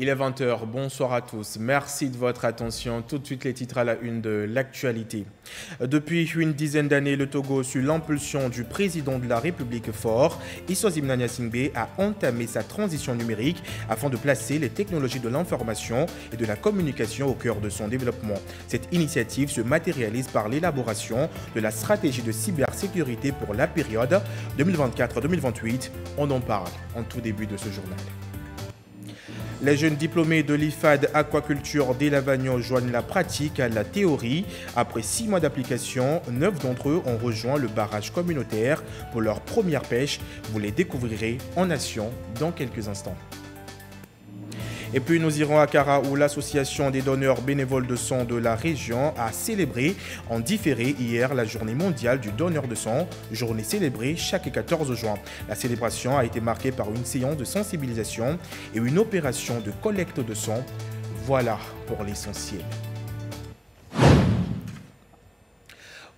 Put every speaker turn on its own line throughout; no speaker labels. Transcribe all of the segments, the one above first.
Il est 20 heures. Bonsoir à tous. Merci de votre attention. Tout de suite, les titres à la une de l'actualité. Depuis une dizaine d'années, le Togo, sous l'impulsion du président de la République fort, Issoizimna Gnassingbé, a entamé sa transition numérique afin de placer les technologies de l'information et de la communication au cœur de son développement. Cette initiative se matérialise par l'élaboration de la stratégie de cybersécurité pour la période 2024-2028. On en parle en tout début de ce journal. Les jeunes diplômés de l'IFAD Aquaculture d'Elavagno joignent la pratique à la théorie. Après 6 mois d'application, 9 d'entre eux ont rejoint le barrage communautaire pour leur première pêche. Vous les découvrirez en action dans quelques instants. Et puis nous irons à Kara où l'association des donneurs bénévoles de sang de la région a célébré en différé hier la journée mondiale du donneur de sang, journée célébrée chaque 14 juin. La célébration a été marquée par une séance de sensibilisation et une opération de collecte de sang. Voilà pour l'essentiel.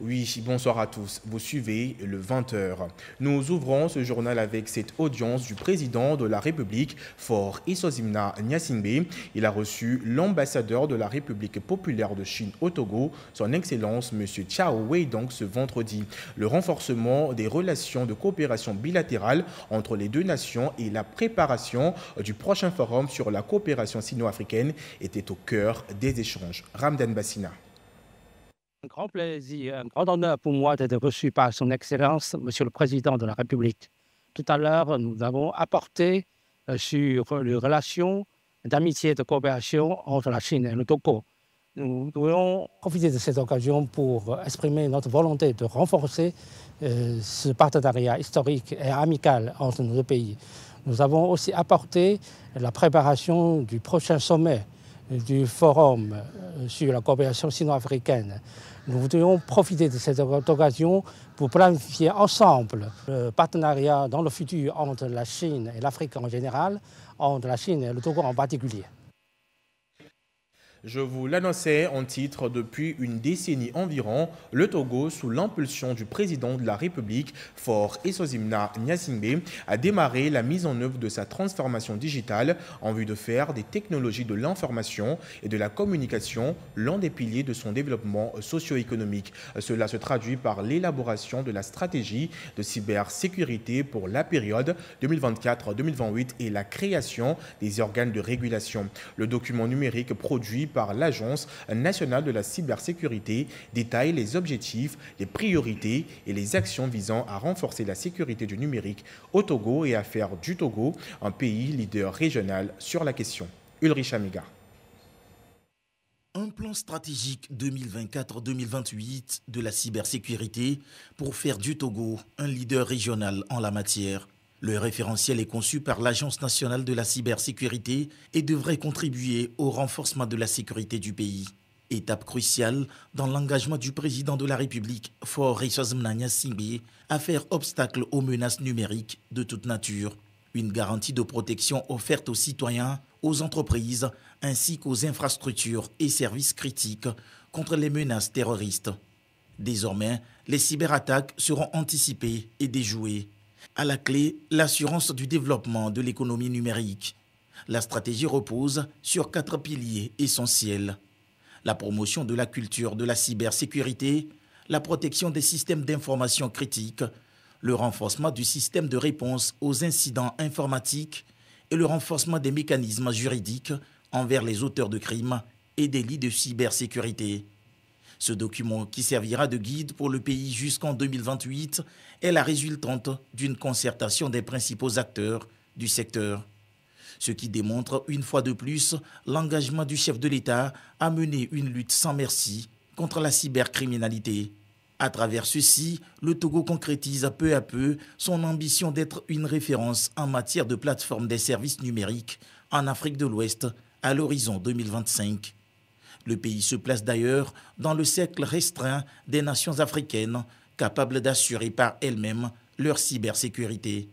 Oui, bonsoir à tous. Vous suivez le 20h. Nous ouvrons ce journal avec cette audience du président de la République, Faure Issoizimna Gnassingbé. Il a reçu l'ambassadeur de la République populaire de Chine au Togo, son Excellence M. Chao Weidong, ce vendredi. Le renforcement des relations de coopération bilatérale entre les deux nations et la préparation du prochain forum sur la coopération sino-africaine étaient au cœur des échanges. Ramdan Bassina.
Un grand plaisir, un grand honneur pour moi d'être reçu par son Excellence, Monsieur le Président de la République. Tout à l'heure, nous avons apporté sur les relations d'amitié et de coopération entre la Chine et le Togo. Nous devons profiter de cette occasion pour exprimer notre volonté de renforcer ce partenariat historique et amical entre nos deux pays. Nous avons aussi apporté la préparation du prochain sommet du forum sur la coopération sino-africaine. Nous voudrions profiter de cette occasion pour planifier ensemble le partenariat dans le futur entre la Chine et l'Afrique en général, entre la Chine et le Togo en particulier.
Je vous l'annonçais en titre, depuis une décennie environ, le Togo, sous l'impulsion du président de la République, Faure Issoizimna Gnassingbé, a démarré la mise en œuvre de sa transformation digitale en vue de faire des technologies de l'information et de la communication l'un des piliers de son développement socio-économique. Cela se traduit par l'élaboration de la stratégie de cybersécurité pour la période 2024-2028 et la création des organes de régulation. Le document numérique produit par l'Agence nationale de la cybersécurité détaille les objectifs, les priorités et les actions visant à renforcer la sécurité du numérique au Togo et à faire du Togo un pays leader régional sur la question. Ulrich Amiga.
Un plan stratégique 2024-2028 de la cybersécurité pour faire du Togo un leader régional en la matière. Le référentiel est conçu par l'Agence nationale de la cybersécurité et devrait contribuer au renforcement de la sécurité du pays. Étape cruciale dans l'engagement du président de la République, Faure Issoizimna Gnassingbé, à faire obstacle aux menaces numériques de toute nature. Une garantie de protection offerte aux citoyens, aux entreprises, ainsi qu'aux infrastructures et services critiques contre les menaces terroristes. Désormais, les cyberattaques seront anticipées et déjouées. À la clé, l'assurance du développement de l'économie numérique. La stratégie repose sur 4 piliers essentiels. La promotion de la culture de la cybersécurité, la protection des systèmes d'information critiques, le renforcement du système de réponse aux incidents informatiques et le renforcement des mécanismes juridiques envers les auteurs de crimes et délits de cybersécurité. Ce document, qui servira de guide pour le pays jusqu'en 2028, est la résultante d'une concertation des principaux acteurs du secteur. Ce qui démontre une fois de plus l'engagement du chef de l'État à mener une lutte sans merci contre la cybercriminalité. À travers ceci, le Togo concrétise peu à peu son ambition d'être une référence en matière de plateforme des services numériques en Afrique de l'Ouest à l'horizon 2025. Le pays se place d'ailleurs dans le cercle restreint des nations africaines capables d'assurer par elles-mêmes leur cybersécurité.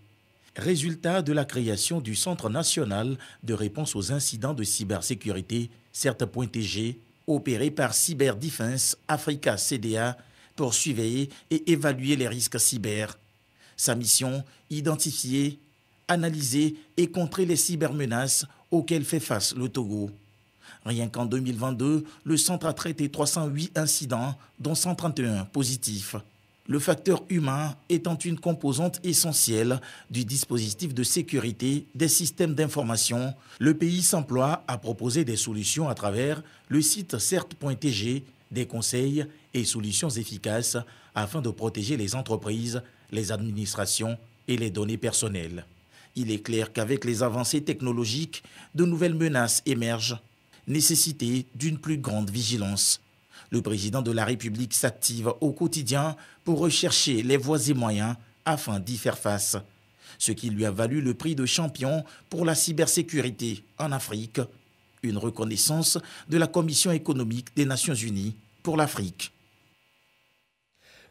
Résultat de la création du Centre national de réponse aux incidents de cybersécurité, CERT.TG, opéré par Cyber Defense Africa CDA pour surveiller et évaluer les risques cyber. Sa mission, identifier, analyser et contrer les cybermenaces auxquels fait face le Togo. Rien qu'en 2022, le centre a traité 308 incidents, dont 131 positifs. Le facteur humain étant une composante essentielle du dispositif de sécurité des systèmes d'information, le pays s'emploie à proposer des solutions à travers le site cert.tg, des conseils et solutions efficaces afin de protéger les entreprises, les administrations et les données personnelles. Il est clair qu'avec les avancées technologiques, de nouvelles menaces émergent, nécessité d'une plus grande vigilance. Le président de la République s'active au quotidien pour rechercher les voies et moyens afin d'y faire face. Ce qui lui a valu le prix de champion pour la cybersécurité en Afrique, une reconnaissance de la Commission économique des Nations Unies pour l'Afrique.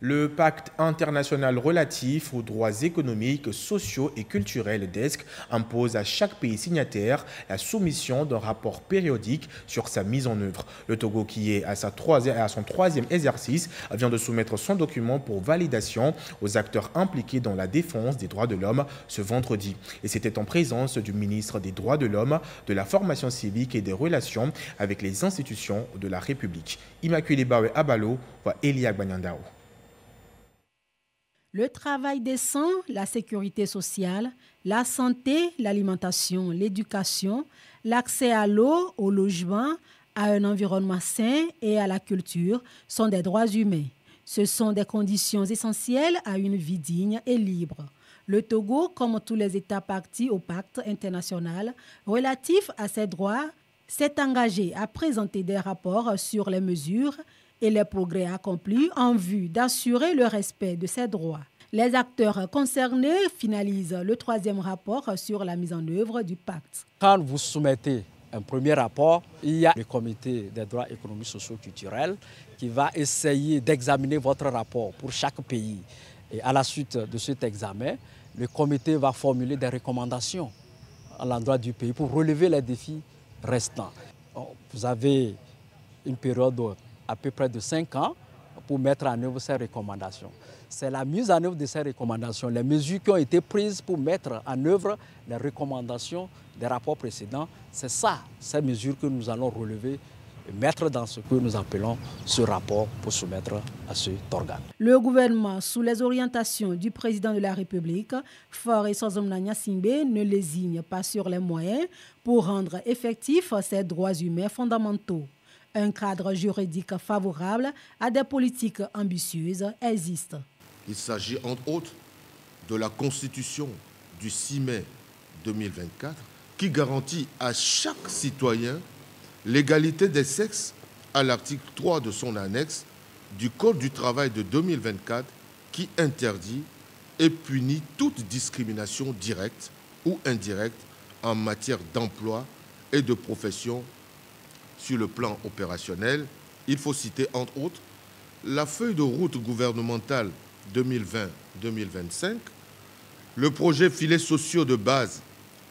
Le pacte international relatif aux droits économiques, sociaux et culturels DESC impose à chaque pays signataire la soumission d'un rapport périodique sur sa mise en œuvre. Le Togo, qui est à son troisième exercice, vient de soumettre son document pour validation aux acteurs impliqués dans la défense des droits de l'homme ce vendredi. Et c'était en présence du ministre des Droits de l'Homme, de la formation civique et des relations avec les institutions de la République. Immaculée Bawe Abalo voit Elia Gbanyandao.
Le travail décent, la sécurité sociale, la santé, l'alimentation, l'éducation, l'accès à l'eau, au logement, à un environnement sain et à la culture sont des droits humains. Ce sont des conditions essentielles à une vie digne et libre. Le Togo, comme tous les États partis au pacte international relatif à ces droits, s'est engagé à présenter des rapports sur les mesures et les progrès accomplis en vue d'assurer le respect de ces droits. Les acteurs concernés finalisent le troisième rapport sur la mise en œuvre du pacte.
Quand vous soumettez un premier rapport, il y a le comité des droits économiques, sociaux et culturels qui va essayer d'examiner votre rapport pour chaque pays. Et à la suite de cet examen, le comité va formuler des recommandations à l'endroit du pays pour relever les défis restants. Vous avez une période à peu près de 5 ans pour mettre en œuvre ces recommandations. C'est la mise en œuvre de ces recommandations, les mesures qui ont été prises pour mettre en œuvre les recommandations des rapports précédents. C'est ça, ces mesures que nous allons relever et mettre dans ce que nous appelons ce rapport pour soumettre à cet organe.
Le gouvernement, sous les orientations du président de la République, Faure Gnassingbé, ne lésigne pas sur les moyens pour rendre effectifs ces droits humains fondamentaux. Un cadre juridique favorable à des politiques ambitieuses existe.
Il s'agit entre autres de la Constitution du 6 mai 2024 qui garantit à chaque citoyen l'égalité des sexes à l'article 3 de son annexe du Code du travail de 2024 qui interdit et punit toute discrimination directe ou indirecte en matière d'emploi et de profession. Sur le plan opérationnel, il faut citer entre autres la feuille de route gouvernementale 2020-2025, le projet filets sociaux de base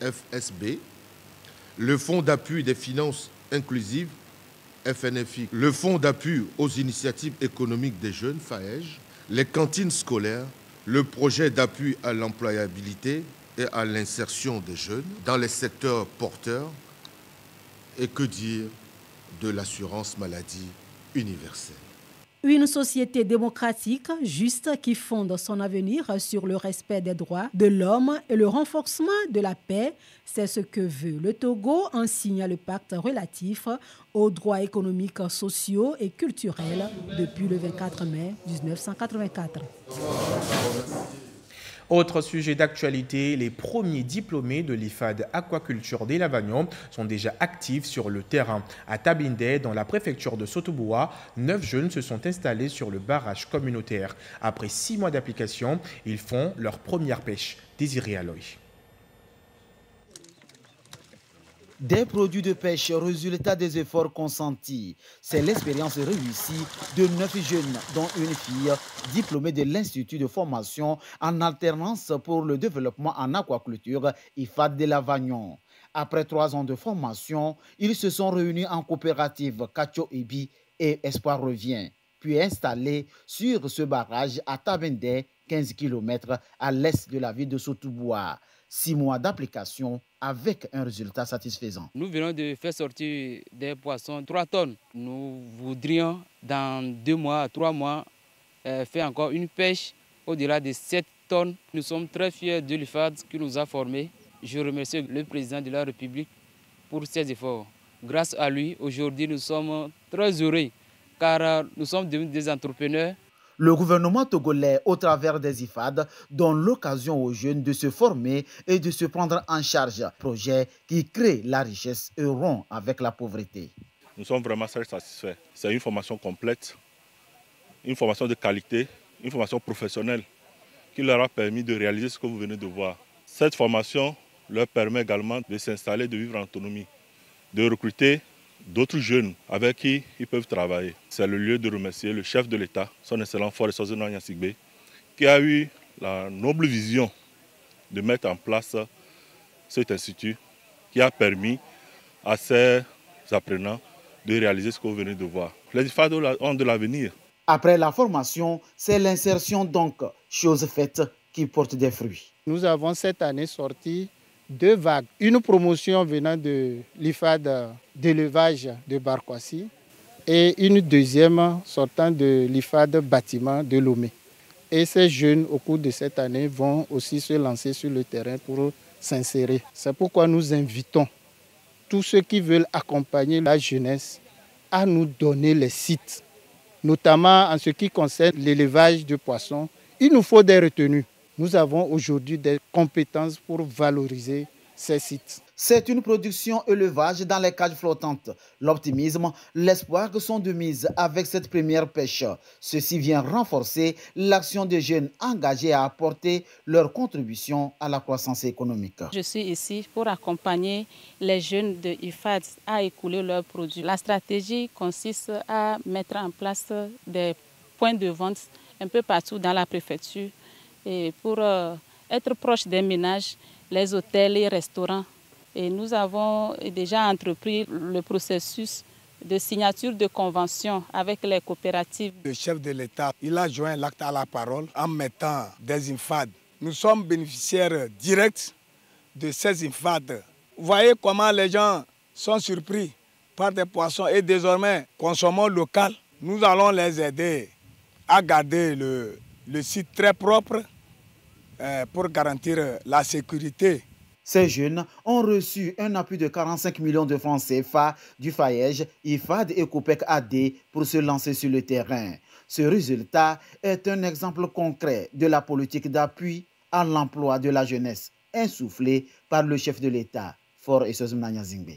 FSB, le Fonds d'appui des finances inclusives FNFI, le Fonds d'appui aux initiatives économiques des jeunes FAEJ, les cantines scolaires, le projet d'appui à l'employabilité et à l'insertion des jeunes dans les secteurs porteurs et que dire de l'assurance maladie universelle.
Une société démocratique, juste, qui fonde son avenir sur le respect des droits de l'homme et le renforcement de la paix, c'est ce que veut le Togo en signant le pacte relatif aux droits économiques, sociaux et culturels depuis le 24 mai 1984.
Autre sujet d'actualité, les premiers diplômés de l'IFAD Aquaculture des Lavagnon sont déjà actifs sur le terrain. À Tabindé, dans la préfecture de Sotoboua, 9 jeunes se sont installés sur le barrage communautaire. Après 6 mois d'application, ils font leur première pêche. Désiré Aloy.
Des produits de pêche, résultat des efforts consentis. C'est l'expérience réussie de 9 jeunes, dont une fille, diplômée de l'Institut de formation en alternance pour le développement en aquaculture IFAD de Lavagnon. Après 3 ans de formation, ils se sont réunis en coopérative Kacho Ebi et Espoir Revient, puis installés sur ce barrage à Tabindé, 15 km à l'est de la ville de Sotoboua. 6 mois d'application, avec un résultat satisfaisant.
Nous venons de faire sortir des poissons 3 tonnes. Nous voudrions dans 2 mois, 3 mois, faire encore une pêche au-delà de 7 tonnes. Nous sommes très fiers de l'IFAD qui nous a formés. Je remercie le président de la République pour ses efforts. Grâce à lui, aujourd'hui, nous sommes très heureux car nous sommes devenus des entrepreneurs.
Le gouvernement togolais, au travers des IFAD, donne l'occasion aux jeunes de se former et de se prendre en charge. Projet qui crée la richesse et rompt avec la pauvreté.
Nous sommes vraiment très satisfaits. C'est une formation complète, une formation de qualité, une formation professionnelle qui leur a permis de réaliser ce que vous venez de voir. Cette formation leur permet également de s'installer, de vivre en autonomie, de recruter d'autres jeunes avec qui ils peuvent travailler. C'est le lieu de remercier le chef de l'État, son excellent Faure Essozi Nyasigbe, qui a eu la noble vision de mettre en place cet institut qui a permis à ces apprenants de réaliser ce que vous venez de voir. Les IFAD ont de l'avenir.
Après la formation, c'est l'insertion donc, chose faite, qui porte des fruits.
Nous avons cette année sorti 2 vagues. Une promotion venant de l'IFAD d'élevage de Barkwassi et une deuxième sortant de l'IFAD bâtiment de Lomé. Et ces jeunes, au cours de cette année, vont aussi se lancer sur le terrain pour s'insérer. C'est pourquoi nous invitons tous ceux qui veulent accompagner la jeunesse à nous donner les sites, notamment en ce qui concerne l'élevage de poissons. Il nous faut des retenues. Nous avons aujourd'hui des compétences pour valoriser ces sites.
C'est une production élevage dans les cages flottantes. L'optimisme, l'espoir sont de mise avec cette première pêche. Ceci vient renforcer l'action des jeunes engagés à apporter leur contribution à la croissance économique.
Je suis ici pour accompagner les jeunes de IFAD à écouler leurs produits. La stratégie consiste à mettre en place des points de vente un peu partout dans la préfecture et pour être proche des ménages, les hôtels et restaurants. Et nous avons déjà entrepris le processus de signature de convention avec les coopératives.
Le chef de l'État, il a joint l'acte à la parole en mettant des IFAD. Nous sommes bénéficiaires directs de ces IFAD. Vous voyez comment les gens sont surpris par des poissons et désormais consommons local. Nous allons les aider à garder le site très propre pour garantir la sécurité.
Ces jeunes ont reçu un appui de 45 millions de francs CFA du FAEJ, IFAD et COPEC AD pour se lancer sur le terrain. Ce résultat est un exemple concret de la politique d'appui à l'emploi de la jeunesse, insufflée par le chef de l'État, Faure Essozi Nyasigbe.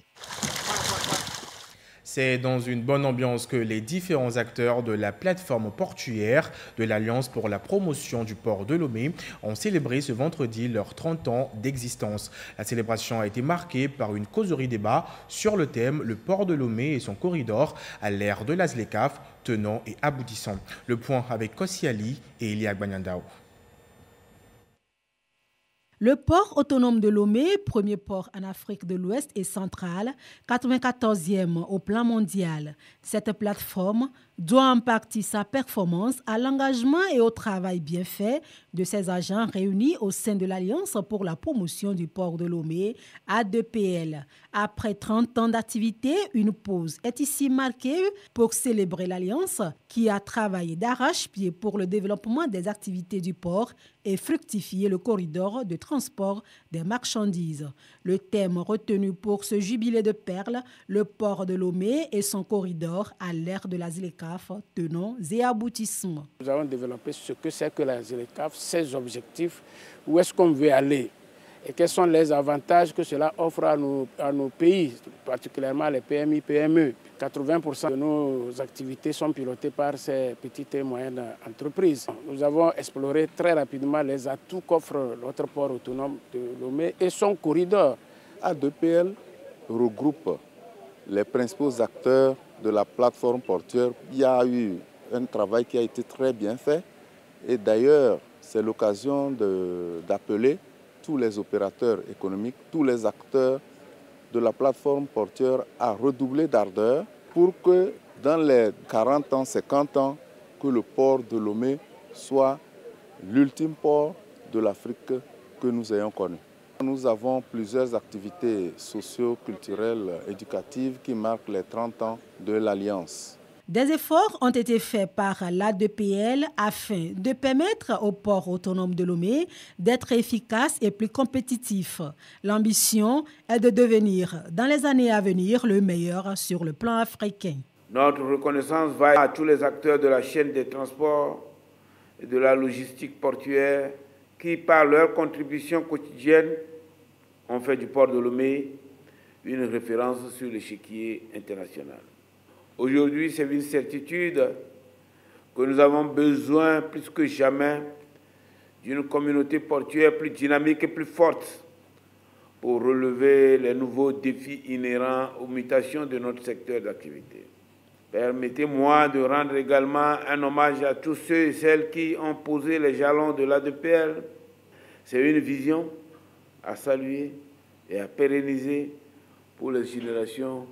C'est dans une bonne ambiance que les différents acteurs de la plateforme portuaire de l'Alliance pour la promotion du port de Lomé ont célébré ce vendredi leurs 30 ans d'existence. La célébration a été marquée par une causerie débat sur le thème « Le port de Lomé et son corridor à l'ère de la ZLECAf, tenant et aboutissant ». Le point avec Kossi Ali et Elia Gbanyandao.
Le port autonome de Lomé, premier port en Afrique de l'Ouest et centrale, 94e au plan mondial. Cette plateforme doit en partie sa performance à l'engagement et au travail bien fait de ses agents réunis au sein de l'Alliance pour la promotion du port de Lomé, A2PL. Après 30 ans d'activité, une pause est ici marquée pour célébrer l'Alliance qui a travaillé d'arrache-pied pour le développement des activités du port et fructifier le corridor de transport des marchandises. Le thème retenu pour ce jubilé de perles, le port de Lomé et son corridor à l'ère de la ZLECAf, tenants et aboutissements.
Nous avons développé ce que c'est que la ZLECAf, ses objectifs, où est-ce qu'on veut aller et quels sont les avantages que cela offre à nos pays, particulièrement les PMI, PME. 80% de nos activités sont pilotées par ces petites et moyennes entreprises. Nous avons exploré très rapidement les atouts qu'offre notre port autonome de Lomé et son corridor.
A2PL regroupe les principaux acteurs de la plateforme portuaire. Il y a eu un travail qui a été très bien fait et d'ailleurs c'est l'occasion d'appeler tous les opérateurs économiques, tous les acteurs de la plateforme portuaire à redoubler d'ardeur pour que dans les 40 ans, 50 ans, que le port de Lomé soit l'ultime port de l'Afrique que nous ayons connu. Nous avons plusieurs activités socio-culturelles, éducatives qui marquent les 30 ans de l'Alliance.
Des efforts ont été faits par l'ADPL afin de permettre au port autonome de Lomé d'être efficace et plus compétitif. L'ambition est de devenir, dans les années à venir, le meilleur sur le plan africain.
Notre reconnaissance va à tous les acteurs de la chaîne des transports et de la logistique portuaire qui, par leur contribution quotidienne, ont fait du port de Lomé une référence sur l'échiquier international. Aujourd'hui, c'est une certitude que nous avons besoin plus que jamais d'une communauté portuaire plus dynamique et plus forte pour relever les nouveaux défis inhérents aux mutations de notre secteur d'activité. Permettez-moi de rendre également un hommage à tous ceux et celles qui ont posé les jalons de l'ADPL. C'est une vision à saluer et à pérenniser pour les générations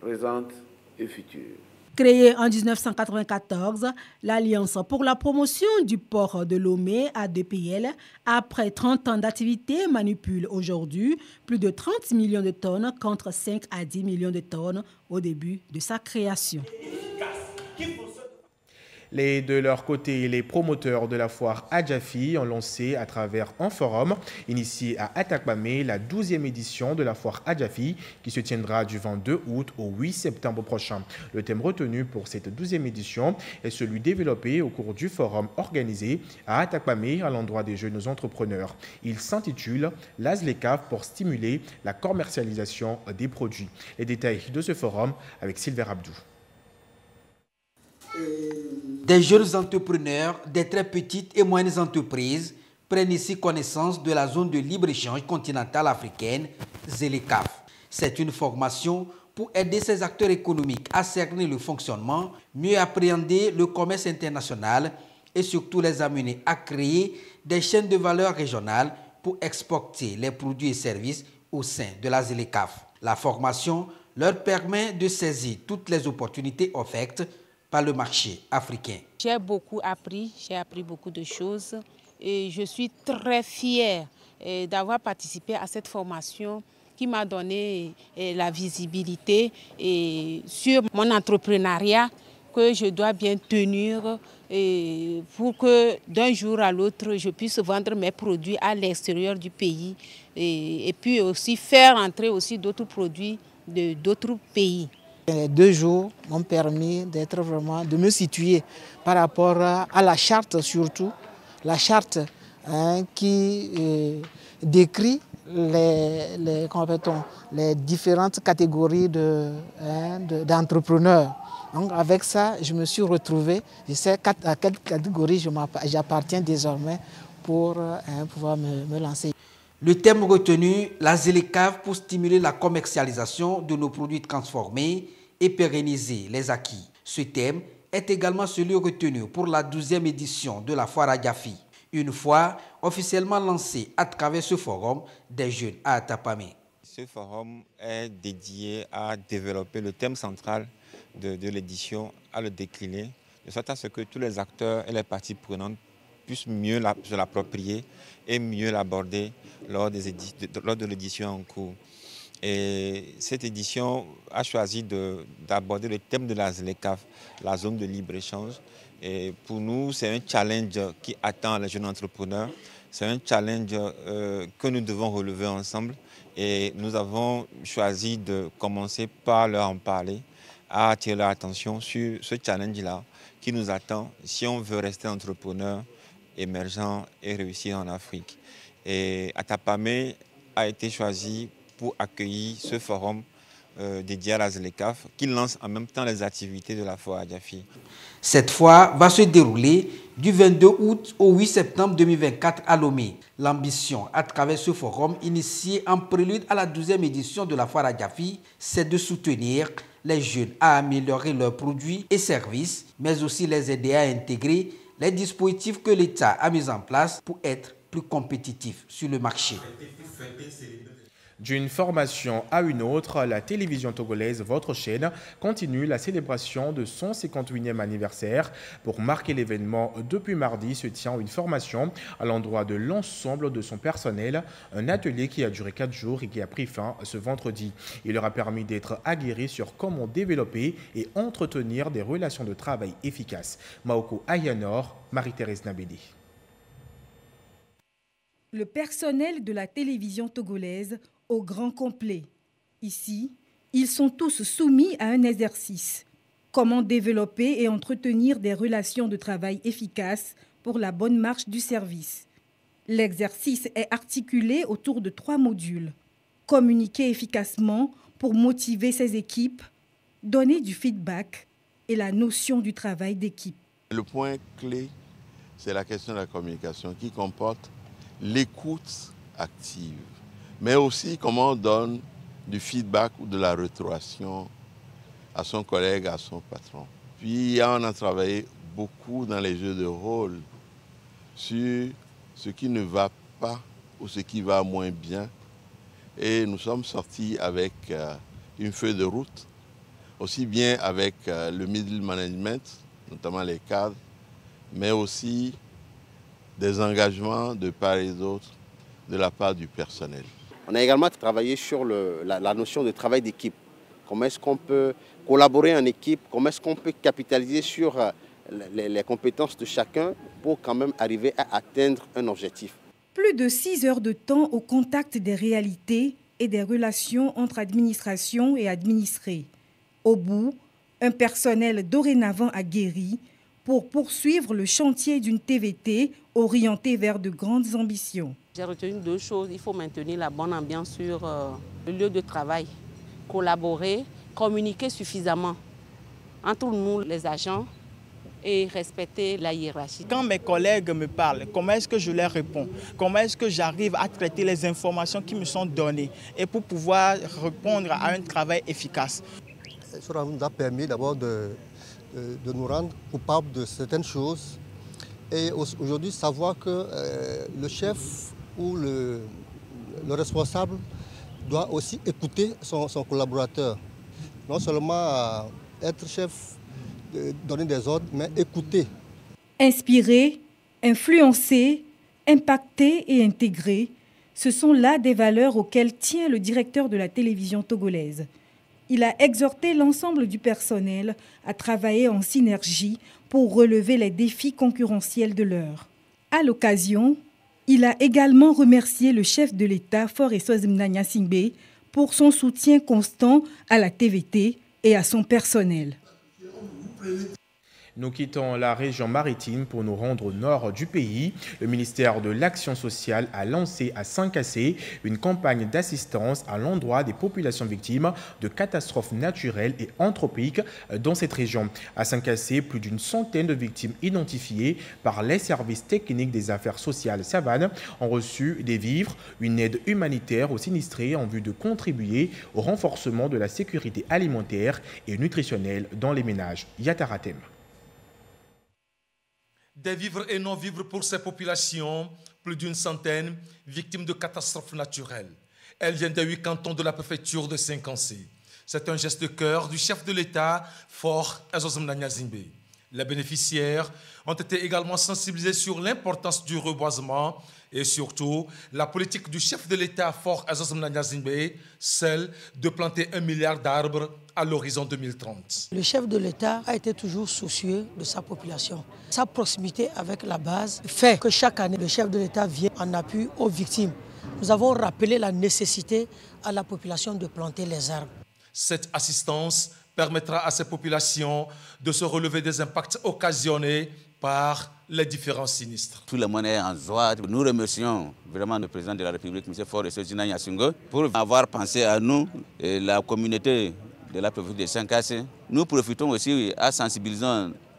présentes et futures.
Créée en 1994, l'Alliance pour la promotion du port de Lomé, ADPL, après 30 ans d'activité, manipule aujourd'hui plus de 30 millions de tonnes contre 5 à 10 millions de tonnes au début de sa création.
De leur côté, les promoteurs de la foire Adjafi ont lancé à travers un forum initié à Atakpamé la 12e édition de la foire Adjafi qui se tiendra du 22 août au 8 septembre prochain. Le thème retenu pour cette 12e édition est celui développé au cours du forum organisé à Atakpamé à l'endroit des jeunes entrepreneurs. Il s'intitule « L'ASLECAF pour stimuler la commercialisation des produits ». Les détails de ce forum avec Sylvain Abdou.
Des jeunes entrepreneurs, des très petites et moyennes entreprises prennent ici connaissance de la zone de libre-échange continentale africaine, ZLECAf. C'est une formation pour aider ces acteurs économiques à cerner le fonctionnement, mieux appréhender le commerce international et surtout les amener à créer des chaînes de valeur régionales pour exporter les produits et services au sein de la ZLECAf. La formation leur permet de saisir toutes les opportunités offertes par le marché africain.
J'ai beaucoup appris beaucoup de choses et je suis très fière d'avoir participé à cette formation qui m'a donné la visibilité sur mon entrepreneuriat que je dois bien tenir pour que d'un jour à l'autre je puisse vendre mes produits à l'extérieur du pays et puis aussi faire entrer aussi d'autres produits d'autres pays.
Les 2 jours m'ont permis de me situer par rapport à la charte surtout, la charte qui décrit les différentes catégories d'entrepreneurs. Donc avec ça, je me suis retrouvé, je sais à quelle catégorie j'appartiens désormais pour pouvoir me lancer.
Le thème retenu, la ZLECAf pour stimuler la commercialisation de nos produits transformés et pérenniser les acquis. Ce thème est également celui retenu pour la 12e édition de la foire Adjafi. Une fois officiellement lancée à travers ce forum des jeunes à Atapamé.
Ce forum est dédié à développer le thème central de l'édition, à le décliner, de sorte à ce que tous les acteurs et les parties prenantes puissent mieux se l'approprier et mieux l'aborder lors de l'édition en cours. Et cette édition a choisi d'aborder le thème de la ZLECAf, la zone de libre-échange. Et pour nous, c'est un challenge qui attend les jeunes entrepreneurs. C'est un challenge que nous devons relever ensemble. Et nous avons choisi de commencer par leur en parler, à attirer leur attention sur ce challenge-là qui nous attend si on veut rester entrepreneur, émergent et réussir en Afrique. Et Atapamé a été choisi pour accueillir ce forum dédié à la ZLECAf qui lance en même temps les activités de la foire Adjafi.
Cette foire va se dérouler du 22 août au 8 septembre 2024 à Lomé. L'ambition à travers ce forum initié en prélude à la 12e édition de la foire Adjafi, c'est de soutenir les jeunes à améliorer leurs produits et services, mais aussi les aider à intégrer les dispositifs que l'État a mis en place pour être plus compétitifs sur le marché.
D'une formation à une autre, la télévision togolaise Votre Chaîne continue la célébration de son 58e anniversaire. Pour marquer l'événement, depuis mardi se tient une formation à l'endroit de l'ensemble de son personnel, un atelier qui a duré 4 jours et qui a pris fin ce vendredi. Il leur a permis d'être aguerris sur comment développer et entretenir des relations de travail efficaces. Maoko Ayanor, Marie-Thérèse Nabédé.
Le personnel de la télévision togolaise au grand complet. Ici, ils sont tous soumis à un exercice. Comment développer et entretenir des relations de travail efficaces pour la bonne marche du service. L'exercice est articulé autour de 3 modules. Communiquer efficacement pour motiver ses équipes, donner du feedback et la notion du travail d'équipe.
Le point clé, c'est la question de la communication qui comporte l'écoute active, mais aussi comment on donne du feedback ou de la rétroaction à son collègue, à son patron. Puis on a travaillé beaucoup dans les jeux de rôle sur ce qui ne va pas ou ce qui va moins bien. Et nous sommes sortis avec une feuille de route, aussi bien avec le middle management, notamment les cadres, mais aussi des engagements de part et d'autre de la part du personnel.
On a également travaillé sur la notion de travail d'équipe. Comment est-ce qu'on peut collaborer en équipe, comment est-ce qu'on peut capitaliser sur les compétences de chacun pour quand même arriver à atteindre un objectif.
Plus de 6 heures de temps au contact des réalités et des relations entre administration et administrés. Au bout, un personnel dorénavant aguerri pour poursuivre le chantier d'une TVT orientée vers de grandes ambitions.
J'ai retenu 2 choses. Il faut maintenir la bonne ambiance sur le lieu de travail, collaborer, communiquer suffisamment entre nous, les agents, et respecter la hiérarchie.
Quand mes collègues me parlent, comment est-ce que je leur réponds? Comment est-ce que j'arrive à traiter les informations qui me sont données et pour pouvoir répondre à un travail efficace?
Cela nous a permis d'abord de nous rendre coupables de certaines choses et aujourd'hui savoir que le chef ou le responsable doit aussi écouter son collaborateur. Non seulement être chef, donner des ordres, mais écouter.
Inspirer, influencer, impacter et intégrer, ce sont là des valeurs auxquelles tient le directeur de la télévision togolaise. Il a exhorté l'ensemble du personnel à travailler en synergie pour relever les défis concurrentiels de l'heure. À l'occasion, il a également remercié le chef de l'État, Faure Eswazimna Gnassingbé, pour son soutien constant à la TVT et à son personnel.
Nous quittons la région maritime pour nous rendre au nord du pays. Le ministère de l'Action sociale a lancé à Sankassé une campagne d'assistance à l'endroit des populations victimes de catastrophes naturelles et anthropiques dans cette région. À Sankassé, plus d'une centaine de victimes identifiées par les services techniques des affaires sociales Savane ont reçu des vivres, une aide humanitaire aux sinistrés en vue de contribuer au renforcement de la sécurité alimentaire et nutritionnelle dans les ménages. Yataratem.
Des vivres et non-vivres pour ces populations, plus d'une centaine, victimes de catastrophes naturelles. Elles viennent des 8 cantons de la préfecture de Sankassé. C'est un geste de cœur du chef de l'État, Faure Eswazimna Gnassingbé. Les bénéficiaires ont été également sensibilisés sur l'importance du reboisement et surtout la politique du chef de l'État, Faure Eswazimna Gnassingbé, celle de planter 1 milliard d'arbres à l'horizon 2030.
Le chef de l'État a été toujours soucieux de sa population. Sa proximité avec la base fait que chaque année, le chef de l'État vient en appui aux victimes. Nous avons rappelé la nécessité à la population de planter les arbres.
Cette assistance permettra à ces populations de se relever des impacts occasionnés par les différents sinistres.
Tout le monde est en joie. Nous remercions vraiment le président de la République, M. Faure Eswazimna Gnassingbé, pour avoir pensé à nous et la communauté de la préfecture de Sankassé. Nous profitons aussi à sensibiliser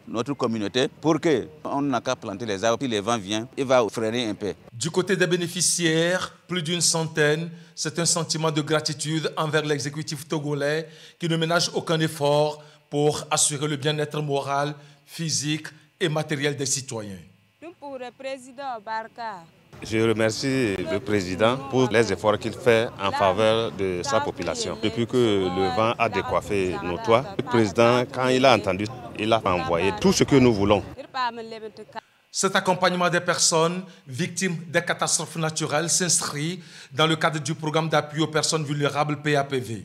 notre communauté pour qu'on n'a qu'à planter les arbres, puis le vent vient, il va freiner un peu.
Du côté des bénéficiaires, plus d'une centaine, c'est un sentiment de gratitude envers l'exécutif togolais qui ne ménage aucun effort pour assurer le bien-être moral, physique et matériel des citoyens.
Pour le président Barka,
Je remercie le président pour les efforts qu'il fait en faveur de sa population. Depuis que le vent a décoiffé nos toits, le président, quand il a entendu, il a envoyé tout ce que nous voulons.
Cet accompagnement des personnes victimes des catastrophes naturelles s'inscrit dans le cadre du programme d'appui aux personnes vulnérables PAPV.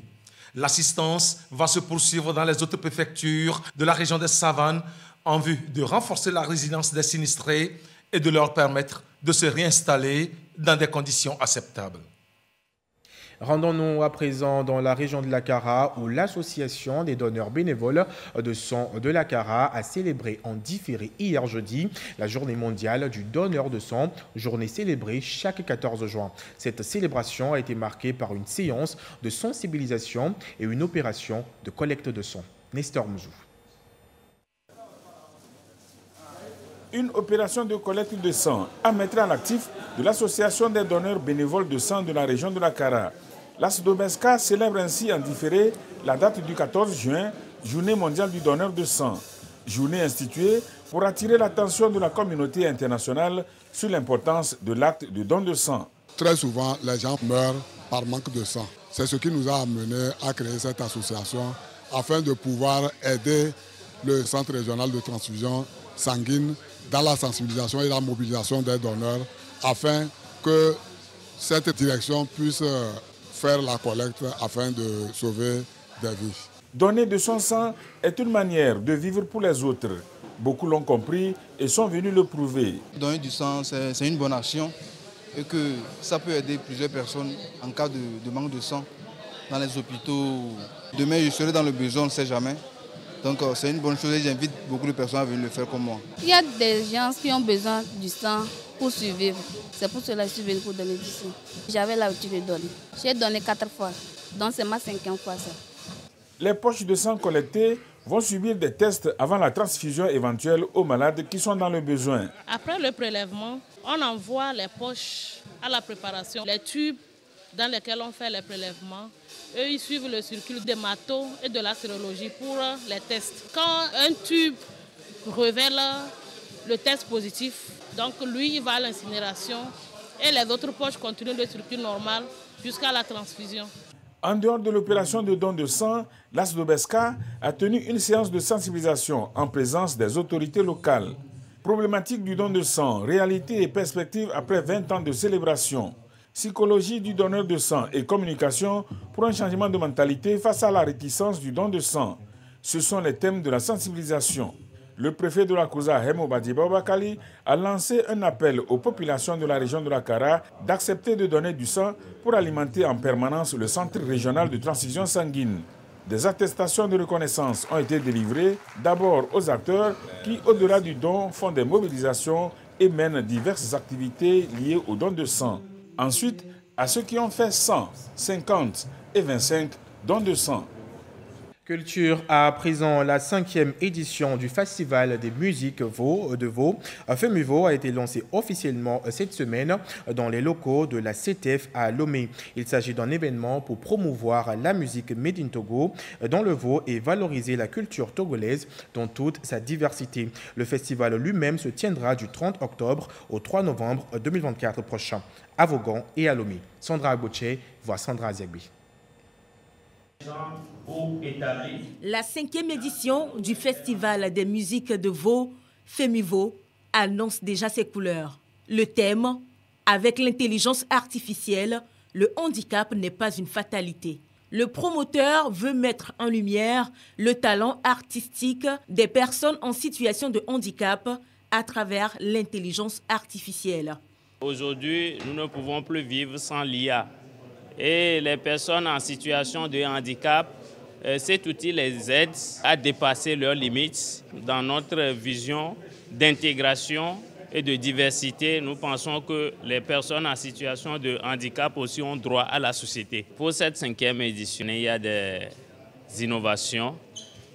L'assistance va se poursuivre dans les autres préfectures de la région des Savanes en vue de renforcer la résilience des sinistrés et de leur permettre de se réinstaller dans des conditions acceptables.
Rendons-nous à présent dans la région de la Kara où l'association des donneurs bénévoles de sang de la Kara a célébré en différé hier jeudi la journée mondiale du donneur de sang, journée célébrée chaque 14 juin. Cette célébration a été marquée par une séance de sensibilisation et une opération de collecte de sang. Nestor Mouzou.
Une opération de collecte de sang à mettre à l'actif de l'association des donneurs bénévoles de sang de la région de la Kara. L'ASDOBESCA célèbre ainsi en différé la date du 14 juin, journée mondiale du donneur de sang. Journée instituée pour attirer l'attention de la communauté internationale sur l'importance de l'acte de don de sang.
Très souvent, les gens meurent par manque de sang. C'est ce qui nous a amené à créer cette association afin de pouvoir aider le centre régional de transfusion sanguine dans la sensibilisation et la mobilisation des donneurs afin que cette direction puisse faire la collecte afin de sauver des vies.
Donner de son sang est une manière de vivre pour les autres. Beaucoup l'ont compris et sont venus le prouver.
Donner du sang, c'est une bonne action et que ça peut aider plusieurs personnes en cas de manque de sang dans les hôpitaux. Demain, je serai dans le besoin, on ne sait jamais. Donc c'est une bonne chose et j'invite beaucoup de personnes à venir le faire comme moi.
Il y a des gens qui ont besoin du sang pour survivre. C'est pour cela que je suis venue pour donner du sang. J'avais l'habitude de donner. J'ai donné 4 fois, donc c'est ma 5e fois ça.
Les poches de sang collectées vont subir des tests avant la transfusion éventuelle aux malades qui sont dans le besoin.
Après le prélèvement, on envoie les poches à la préparation, les tubes dans lesquels on fait les prélèvements. Eux, ils suivent le circuit des matos et de la sérologie pour les tests. Quand un tube révèle le test positif, donc lui, il va à l'incinération et les autres poches continuent le circuit normal jusqu'à la transfusion.
En dehors de l'opération de don de sang, l'ASDOBESCA a tenu une séance de sensibilisation en présence des autorités locales. Problématique du don de sang, réalité et perspective après 20 ans de célébration. Psychologie du donneur de sang et communication pour un changement de mentalité face à la réticence du don de sang. Ce sont les thèmes de la sensibilisation. Le préfet de la Kouza, Hemo Badiba Bakali, a lancé un appel aux populations de la région de la Kara d'accepter de donner du sang pour alimenter en permanence le centre régional de transfusion sanguine. Des attestations de reconnaissance ont été délivrées d'abord aux acteurs qui, au-delà du don, font des mobilisations et mènent diverses activités liées au don de sang. Ensuite, à ceux qui ont fait 100, 50 et 25 dons de sang.
Culture à présent, la 5e édition du Festival des musiques de Vaud, FEMUVO, a été lancée officiellement cette semaine dans les locaux de la CTF à Lomé. Il s'agit d'un événement pour promouvoir la musique Made in Togo dans le Vaud et valoriser la culture togolaise dans toute sa diversité. Le festival lui-même se tiendra du 30 octobre au 3 novembre 2024 prochain à Vaughan et à Lomé. Sandra Agboche voit Sandra Aziagbi.
La 5e édition du Festival des musiques de Vaud, FEMUVO, annonce déjà ses couleurs. Le thème, avec l'intelligence artificielle, le handicap n'est pas une fatalité. Le promoteur veut mettre en lumière le talent artistique des personnes en situation de handicap à travers l'intelligence artificielle.
Aujourd'hui, nous ne pouvons plus vivre sans l'IA. Et les personnes en situation de handicap, cet outil les aide à dépasser leurs limites. Dans notre vision d'intégration et de diversité, nous pensons que les personnes en situation de handicap aussi ont droit à la société. Pour cette 5e édition, il y a des innovations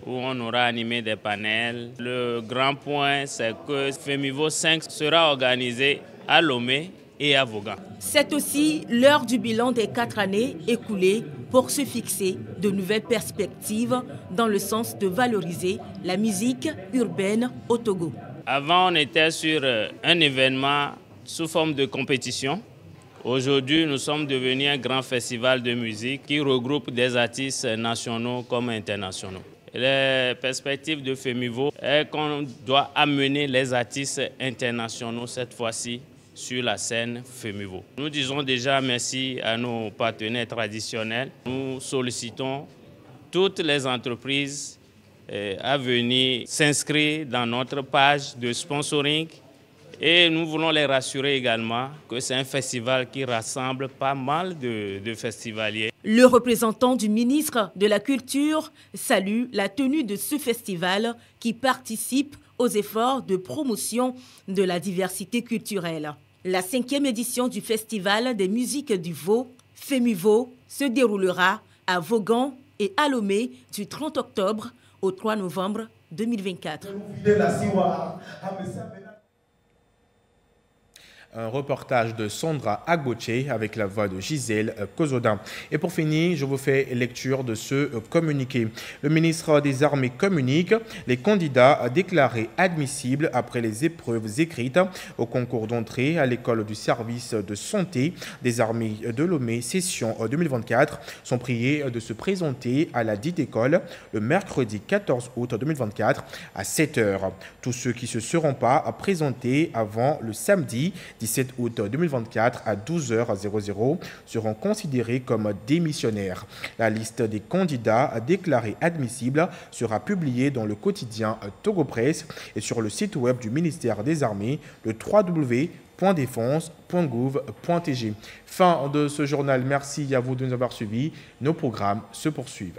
où on aura animé des panels. Le grand point, c'est que FEMUVO 5 sera organisé à Lomé et à Vaughan.
C'est aussi l'heure du bilan des 4 années écoulées pour se fixer de nouvelles perspectives dans le sens de valoriser la musique urbaine au Togo.
Avant, on était sur un événement sous forme de compétition. Aujourd'hui, nous sommes devenus un grand festival de musique qui regroupe des artistes nationaux comme internationaux. Les perspectives de FEMIVO est qu'on doit amener les artistes internationaux cette fois-ci sur la scène FEMIVO. Nous disons déjà merci à nos partenaires traditionnels. Nous sollicitons toutes les entreprises à venir s'inscrire dans notre page de sponsoring et nous voulons les rassurer également que c'est un festival qui rassemble pas mal de festivaliers.
Le représentant du ministre de la Culture salue la tenue de ce festival qui participe aux efforts de promotion de la diversité culturelle. La 5e édition du Festival des musiques du Vaud, FEMIVO, se déroulera à Vaughan et à Lomé du 30 octobre au 3 novembre 2024.
Un reportage de Sandra Agboche avec la voix de Gisèle Kozodin. Et pour finir, je vous fais lecture de ce communiqué. Le ministre des Armées communique les candidats déclarés admissibles après les épreuves écrites au concours d'entrée à l'école du service de santé des armées de Lomé, session 2024, sont priés de se présenter à la dite école le mercredi 14 août 2024 à 7 h. Tous ceux qui ne se seront pas présentés avant le samedi 17 août 2024 à 12h00 seront considérés comme démissionnaires. La liste des candidats déclarés admissibles sera publiée dans le quotidien Togo Presse et sur le site web du ministère des Armées, le www.defense.gouv.tg. Fin de ce journal. Merci à vous de nous avoir suivis. Nos programmes se poursuivent.